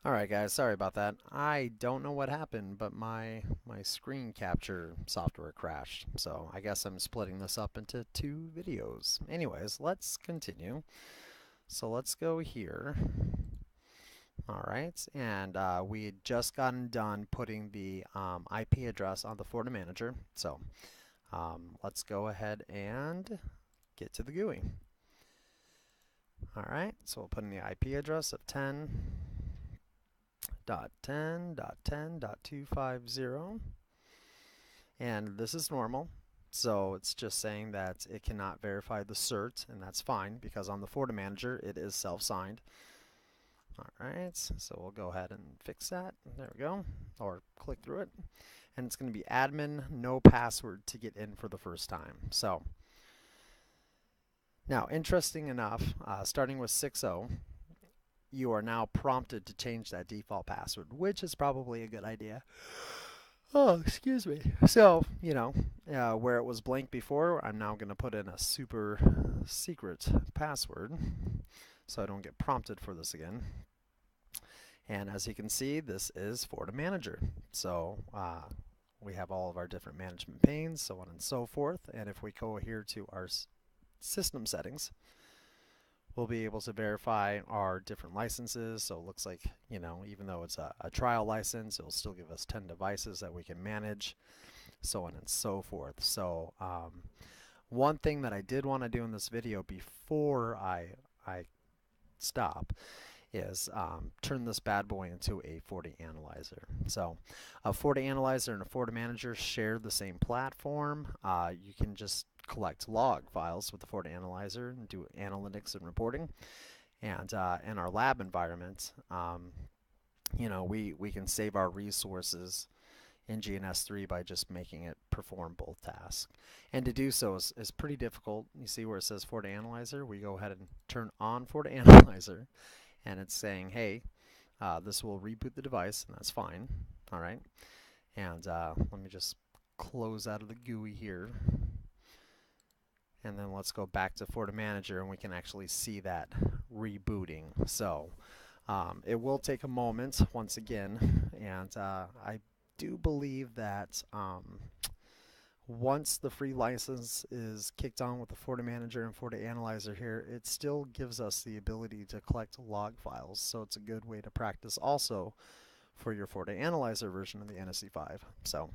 Alright guys, sorry about that. I don't know what happened, but my screen capture software crashed. So I guess I'm splitting this up into two videos. Anyways, let's continue. So let's go here. Alright, and we had just gotten done putting the IP address on the FortiManager. So let's go ahead and get to the GUI. Alright, so we'll put in the IP address of 10.10.10.250, and this is normal, so it's just saying that it cannot verify the cert, and that's fine because on the FortiManager it is self-signed. Alright, so we'll go ahead and fix that. There we go, or click through it, and it's going to be admin no password to get in for the first time. So now, interesting enough, starting with 6.0, you are now prompted to change that default password, which is probably a good idea. Oh, excuse me. So, where it was blank before, I'm now going to put in a super secret password so I don't get prompted for this again. And as you can see, this is FortiManager. So we have all of our different management panes, so on and so forth. And if we go here to our system settings, we'll be able to verify our different licenses. So it looks like, even though it's a trial license, it'll still give us 10 devices that we can manage, so on and so forth. So one thing that I did want to do in this video before I stop is turn this bad boy into a FortiAnalyzer. So a FortiAnalyzer and a FortiManager share the same platform. You can just collect log files with the FortiAnalyzer and do analytics and reporting. And in our lab environment, we can save our resources in GNS3 by just making it perform both tasks. And to do so is pretty difficult. You see where it says FortiAnalyzer? We go ahead and turn on FortiAnalyzer, and it's saying, hey, this will reboot the device, and that's fine. All right. And let me just close out of the GUI here. And then let's go back to FortiManager, and we can actually see that rebooting. So it will take a moment once again, and I do believe that once the free license is kicked on with the FortiManager and FortiAnalyzer here, it still gives us the ability to collect log files. So it's a good way to practice also for your FortiAnalyzer version of the NSE 5. So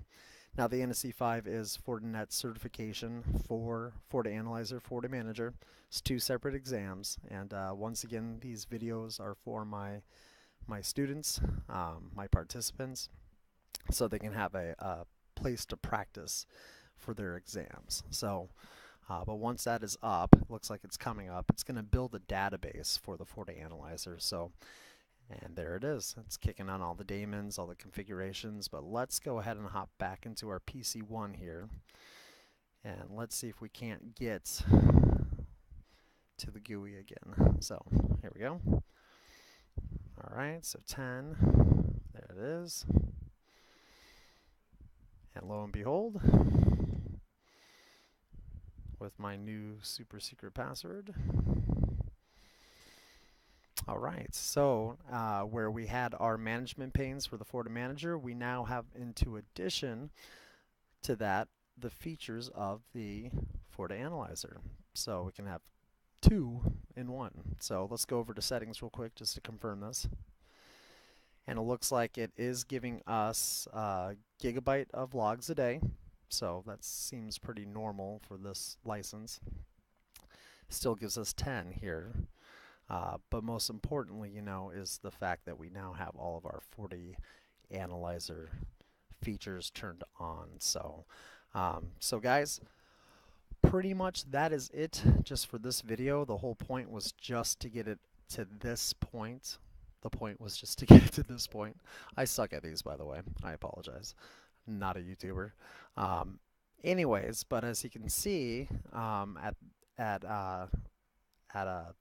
now the NSE 5 is Fortinet certification for FortiAnalyzer, FortiManager. It's two separate exams, and once again, these videos are for my students, my participants, so they can have a place to practice for their exams. So, but once that is up, it looks like it's coming up, it's going to build a database for the FortiAnalyzer. So, and there it is. It's kicking on all the daemons, all the configurations. But let's go ahead and hop back into our PC1 here. And let's see if we can't get to the GUI again. So here we go. All right, so 10. There it is. And lo and behold, with my new super secret password. Alright, so where we had our management panes for the FortiManager, we now have, into addition to that, the features of the FortiAnalyzer. So we can have two in one. So let's go over to settings real quick just to confirm this. And it looks like it is giving us a gigabyte of logs a day. So that seems pretty normal for this license. Still gives us 10 here. But most importantly, is the fact that we now have all of our FortiAnalyzer features turned on. So, so guys, pretty much that is it just for this video. The whole point was just to get it to this point. The point was just to get it to this point. I suck at these, by the way. I apologize. Not a YouTuber. Anyways, but as you can see, at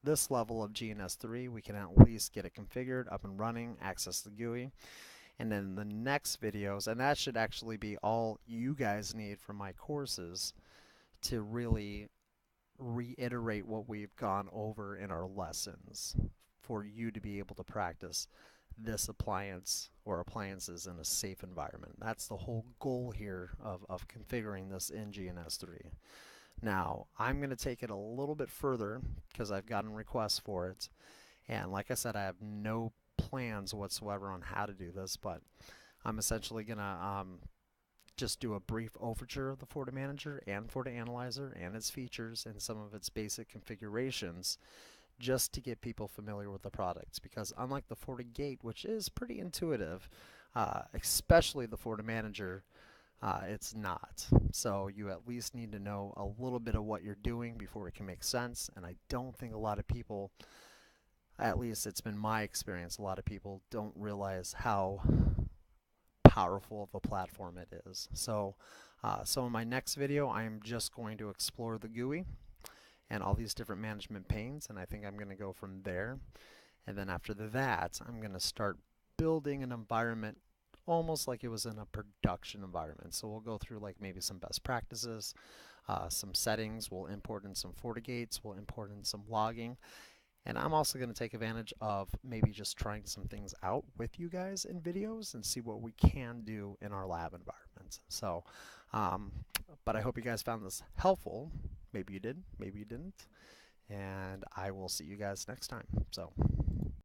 this level of GNS3, we can at least get it configured, up and running, access the GUI. And then the next videos, and that should actually be all you guys need from my courses to really reiterate what we've gone over in our lessons for you to be able to practice this appliance or appliances in a safe environment. That's the whole goal here of configuring this in GNS3. Now, I'm going to take it a little bit further because I've gotten requests for it. And like I said, I have no plans whatsoever on how to do this, but I'm essentially going to just do a brief overture of the FortiManager and FortiAnalyzer and its features and some of its basic configurations just to get people familiar with the products, because unlike the FortiGate, which is pretty intuitive, especially the FortiManager, it's not. So you at least need to know a little bit of what you're doing before it can make sense, and I don't think a lot of people, at least it's been my experience, a lot of people don't realize how powerful of a platform it is. So in my next video, I'm just going to explore the GUI and all these different management panes, and I think I'm going to go from there. And then after that, I'm going to start building an environment almost like it was in a production environment. So we'll go through like maybe some best practices, some settings, we'll import in some FortiGates, we'll import in some logging, and I'm also going to take advantage of maybe just trying some things out with you guys in videos and see what we can do in our lab environments. So, but I hope you guys found this helpful. Maybe you did, maybe you didn't. And I will see you guys next time. So.